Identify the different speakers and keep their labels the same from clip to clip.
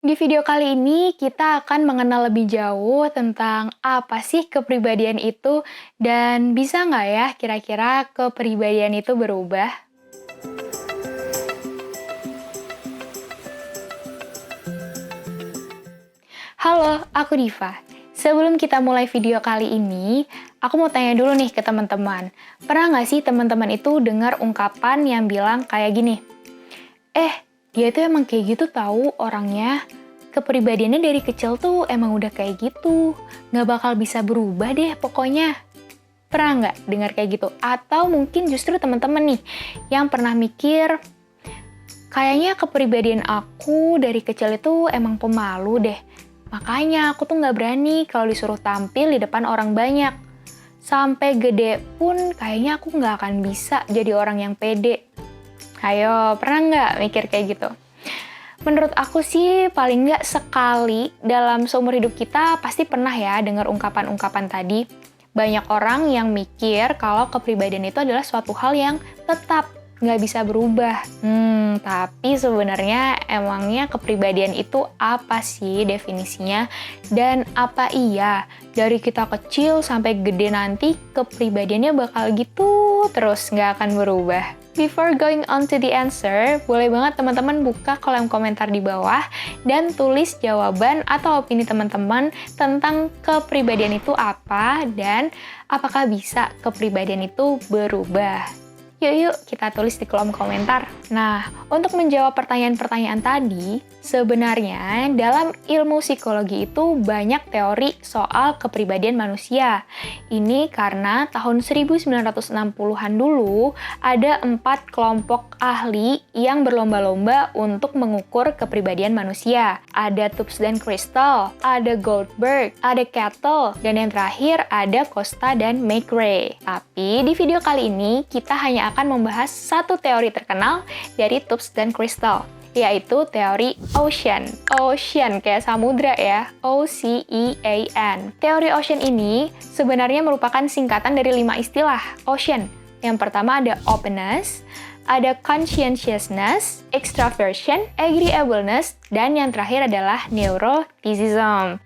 Speaker 1: Di video kali ini kita akan mengenal lebih jauh tentang apa sih kepribadian itu dan bisa nggak ya kira-kira kepribadian itu berubah? Halo, aku Diva. Sebelum kita mulai video kali ini, aku mau tanya dulu nih ke teman-teman. Pernah nggak sih teman-teman itu dengar ungkapan yang bilang kayak gini, "Eh, dia tuh emang kayak gitu tahu orangnya. Kepribadiannya dari kecil tuh emang udah kayak gitu. Nggak bakal bisa berubah deh pokoknya." Pernah nggak dengar kayak gitu? Atau mungkin justru teman-teman nih yang pernah mikir, kayaknya kepribadian aku dari kecil itu emang pemalu deh. Makanya aku tuh nggak berani kalau disuruh tampil di depan orang banyak. Sampai gede pun kayaknya aku nggak akan bisa jadi orang yang pede. Ayo, pernah nggak mikir kayak gitu? Menurut aku sih paling nggak sekali dalam seumur hidup kita pasti pernah ya dengar ungkapan-ungkapan tadi. Banyak orang yang mikir kalau kepribadian itu adalah suatu hal yang tetap nggak bisa berubah. Tapi sebenarnya emangnya kepribadian itu apa sih definisinya? Dan apa iya dari kita kecil sampai gede nanti kepribadiannya bakal gitu terus nggak akan berubah? Before going on to the answer, boleh banget teman-teman buka kolom komentar di bawah dan tulis jawaban atau opini teman-teman tentang kepribadian itu apa dan apakah bisa kepribadian itu berubah. Yuk kita tulis di kolom komentar. Nah, untuk menjawab pertanyaan-pertanyaan tadi, sebenarnya dalam ilmu psikologi itu banyak teori soal kepribadian manusia. Ini karena tahun 1960-an dulu ada 4 kelompok ahli yang berlomba-lomba untuk mengukur kepribadian manusia. Ada Tubbs dan Crystal, ada Goldberg, ada Kettle, dan yang terakhir ada Costa dan McRae. Tapi di video kali ini kita hanya akan membahas satu teori terkenal dari Tubbs dan Crystal, yaitu teori Ocean. Ocean kayak samudra ya, O-C-E-A-N. Teori Ocean ini sebenarnya merupakan singkatan dari 5 istilah Ocean. Yang pertama ada openness, ada conscientiousness, extraversion, agreeableness, dan yang terakhir adalah neuroticism.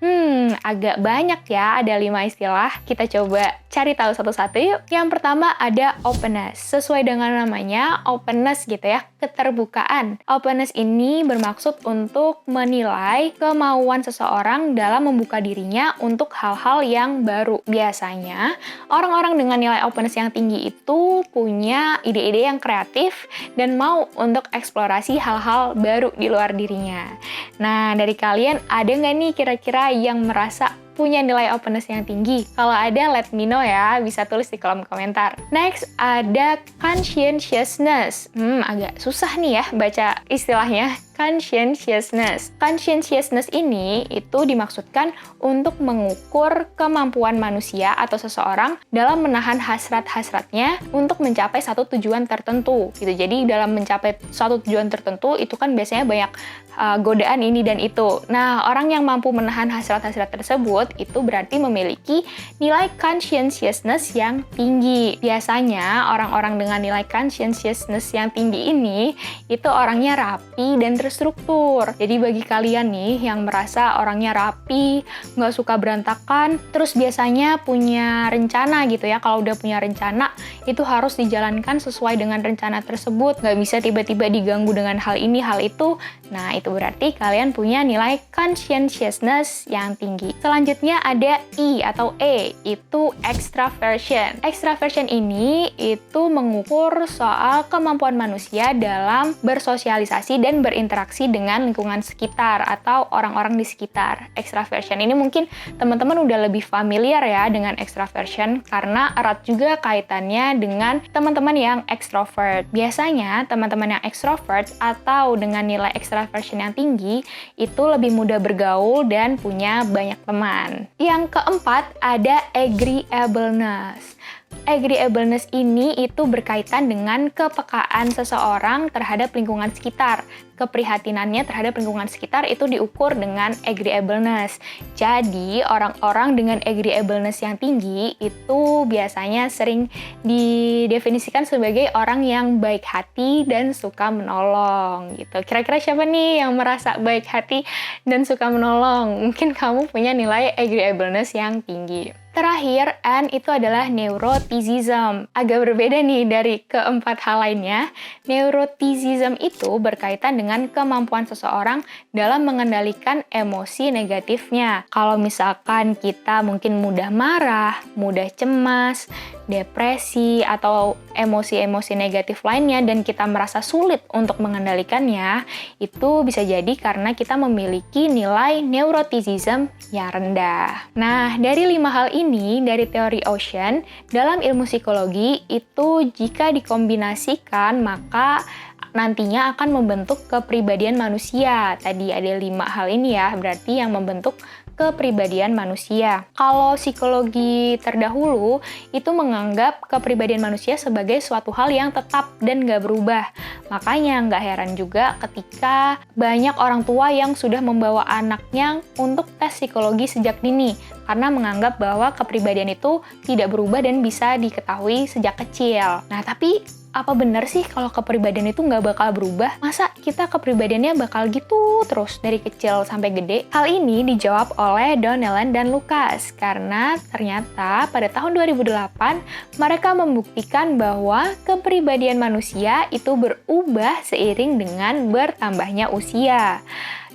Speaker 1: Agak banyak ya, ada 5 istilah. Kita coba cari tahu satu-satu yuk. Yang pertama ada openness. Sesuai dengan namanya, openness gitu ya, keterbukaan. Openness ini bermaksud untuk menilai kemauan seseorang dalam membuka dirinya untuk hal-hal yang baru. Biasanya, orang-orang dengan nilai openness yang tinggi itu punya ide-ide yang kreatif dan mau untuk eksplorasi hal-hal baru di luar dirinya. Nah, dari kalian ada nggak nih kira-kira yang merasa punya nilai openness yang tinggi? Kalau ada, let me know ya. Bisa tulis di kolom komentar. Next, ada conscientiousness. Agak susah nih ya baca istilahnya. Conscientiousness. Conscientiousness ini itu dimaksudkan untuk mengukur kemampuan manusia atau seseorang dalam menahan hasrat-hasratnya untuk mencapai satu tujuan tertentu. Gitu. Jadi dalam mencapai suatu tujuan tertentu itu kan biasanya banyak godaan ini dan itu. Nah, orang yang mampu menahan hasrat-hasrat tersebut itu berarti memiliki nilai conscientiousness yang tinggi. Biasanya orang-orang dengan nilai conscientiousness yang tinggi ini itu orangnya rapi dan terstruktur. Jadi bagi kalian nih yang merasa orangnya rapi, nggak suka berantakan, terus biasanya punya rencana gitu ya. Kalau udah punya rencana, itu harus dijalankan sesuai dengan rencana tersebut. Nggak bisa tiba-tiba diganggu dengan hal ini, hal itu. Nah, itu berarti kalian punya nilai conscientiousness yang tinggi. Selanjutnya ada E atau E, itu extraversion. Extraversion ini itu mengukur soal kemampuan manusia dalam bersosialisasi dan berinteraksi dengan lingkungan sekitar atau orang-orang di sekitar. Extraversion ini mungkin teman-teman udah lebih familiar ya dengan extraversion karena erat juga kaitannya dengan teman-teman yang extrovert. Biasanya teman-teman yang extrovert atau dengan nilai extraversion yang tinggi itu lebih mudah bergaul dan punya banyak teman. Yang keempat ada agreeableness. Agreeableness ini itu berkaitan dengan kepekaan seseorang terhadap lingkungan sekitar. keprihatinannya terhadap lingkungan sekitar itu diukur dengan agreeableness. Jadi, orang-orang dengan agreeableness yang tinggi itu biasanya sering didefinisikan sebagai orang yang baik hati dan suka menolong gitu. Kira-kira siapa nih yang merasa baik hati dan suka menolong? Mungkin kamu punya nilai agreeableness yang tinggi. Terakhir, N itu adalah neuroticism. Agak berbeda nih dari keempat hal lainnya. Neuroticism itu berkaitan dengan kemampuan seseorang dalam mengendalikan emosi negatifnya. Kalau misalkan kita mungkin mudah marah, mudah cemas, depresi, atau emosi-emosi negatif lainnya dan kita merasa sulit untuk mengendalikannya, itu bisa jadi karena kita memiliki nilai neuroticism yang rendah. Nah, dari 5 hal ini, dari teori Ocean, dalam ilmu psikologi, itu jika dikombinasikan, maka nantinya akan membentuk kepribadian manusia. Tadi ada 5 hal ini ya, berarti yang membentuk kepribadian manusia. Kalau psikologi terdahulu itu menganggap kepribadian manusia sebagai suatu hal yang tetap dan nggak berubah. Makanya nggak heran juga ketika banyak orang tua yang sudah membawa anaknya untuk tes psikologi sejak dini, karena menganggap bahwa kepribadian itu tidak berubah dan bisa diketahui sejak kecil. Nah, tapi apa benar sih kalau kepribadian itu nggak bakal berubah? Masa kita kepribadiannya bakal gitu terus dari kecil sampai gede? Hal ini dijawab oleh Donnellan dan Lucas karena ternyata pada tahun 2008 mereka membuktikan bahwa kepribadian manusia itu berubah seiring dengan bertambahnya usia.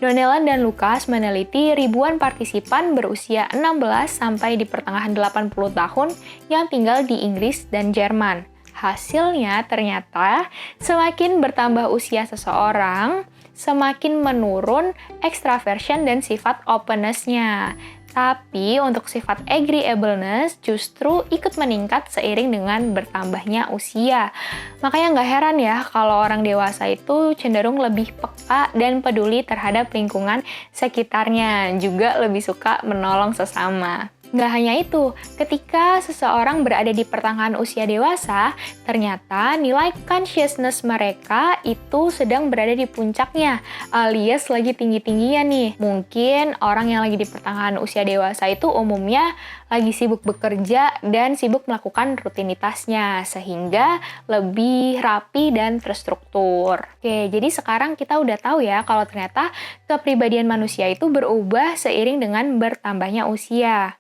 Speaker 1: Donnellan dan Lucas meneliti ribuan partisipan berusia 16 sampai di pertengahan 80 tahun yang tinggal di Inggris dan Jerman. Hasilnya ternyata semakin bertambah usia seseorang, semakin menurun extraversion dan sifat openness-nya. Tapi untuk sifat agreeableness justru ikut meningkat seiring dengan bertambahnya usia. Makanya nggak heran ya kalau orang dewasa itu cenderung lebih peka dan peduli terhadap lingkungan sekitarnya, juga lebih suka menolong sesama. Nggak hanya itu, ketika seseorang berada di pertengahan usia dewasa, ternyata nilai consciousness mereka itu sedang berada di puncaknya, alias lagi tinggi-tingginya nih. Mungkin orang yang lagi di pertengahan usia dewasa itu umumnya lagi sibuk bekerja dan sibuk melakukan rutinitasnya, sehingga lebih rapi dan terstruktur. Oke, jadi sekarang kita udah tahu ya kalau ternyata kepribadian manusia itu berubah seiring dengan bertambahnya usia.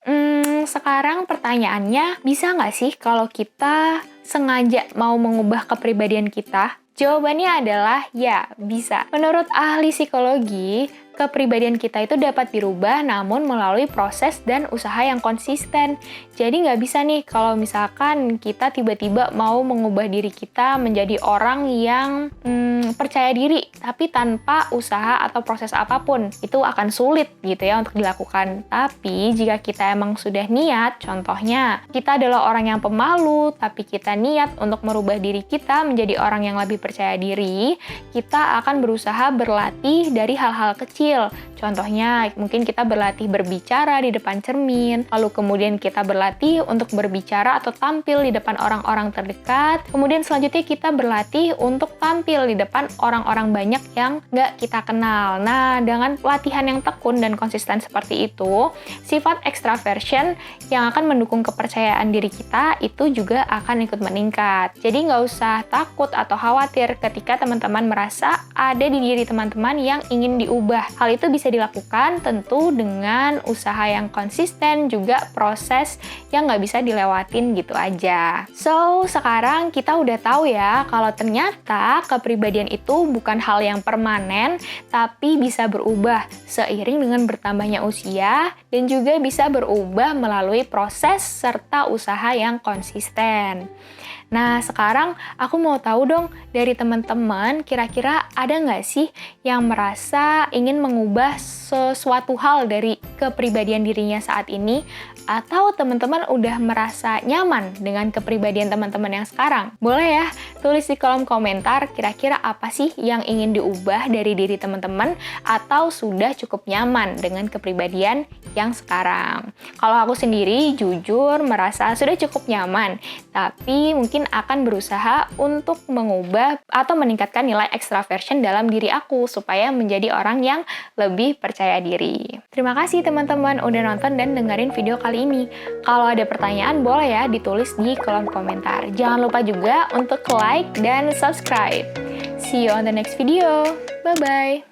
Speaker 1: Sekarang pertanyaannya, bisa nggak sih kalau kita sengaja mau mengubah kepribadian kita? Jawabannya adalah ya, bisa. Menurut ahli psikologi, kepribadian kita itu dapat dirubah namun melalui proses dan usaha yang konsisten. Jadi nggak bisa nih kalau misalkan kita tiba-tiba mau mengubah diri kita menjadi orang yang percaya diri, tapi tanpa usaha atau proses apapun. Itu akan sulit gitu ya untuk dilakukan. Tapi jika kita emang sudah niat, contohnya kita adalah orang yang pemalu, tapi kita niat untuk merubah diri kita menjadi orang yang lebih percaya diri, kita akan berusaha berlatih dari hal-hal kecil. Contohnya, mungkin kita berlatih berbicara di depan cermin, lalu kemudian kita berlatih untuk berbicara atau tampil di depan orang-orang terdekat, kemudian selanjutnya kita berlatih untuk tampil di depan orang-orang banyak yang nggak kita kenal. Nah, dengan latihan yang tekun dan konsisten seperti itu, sifat extraversion yang akan mendukung kepercayaan diri kita itu juga akan ikut meningkat. Jadi nggak usah takut atau khawatir ketika teman-teman merasa ada di diri teman-teman yang ingin diubah. Hal itu bisa dilakukan tentu dengan usaha yang konsisten, juga proses yang nggak bisa dilewatin gitu aja. So, sekarang kita udah tahu ya kalau ternyata kepribadian itu bukan hal yang permanen, tapi bisa berubah seiring dengan bertambahnya usia dan juga bisa berubah melalui proses serta usaha yang konsisten. Nah, sekarang aku mau tahu dong dari teman-teman, kira-kira ada nggak sih yang merasa ingin mengubah sesuatu hal dari kepribadian dirinya saat ini, atau teman-teman udah merasa nyaman dengan kepribadian teman-teman yang sekarang? Boleh ya, tulis di kolom komentar kira-kira apa sih yang ingin diubah dari diri teman-teman, atau sudah cukup nyaman dengan kepribadian yang sekarang. Kalau aku sendiri jujur merasa sudah cukup nyaman, tapi mungkin akan berusaha untuk mengubah atau meningkatkan nilai extraversion dalam diri aku supaya menjadi orang yang lebih percaya diri. Terima kasih teman-teman udah nonton dan dengerin video kali ini. Kalau ada pertanyaan boleh ya ditulis di kolom komentar. Jangan lupa juga untuk like dan subscribe. See you on the next video. Bye-bye.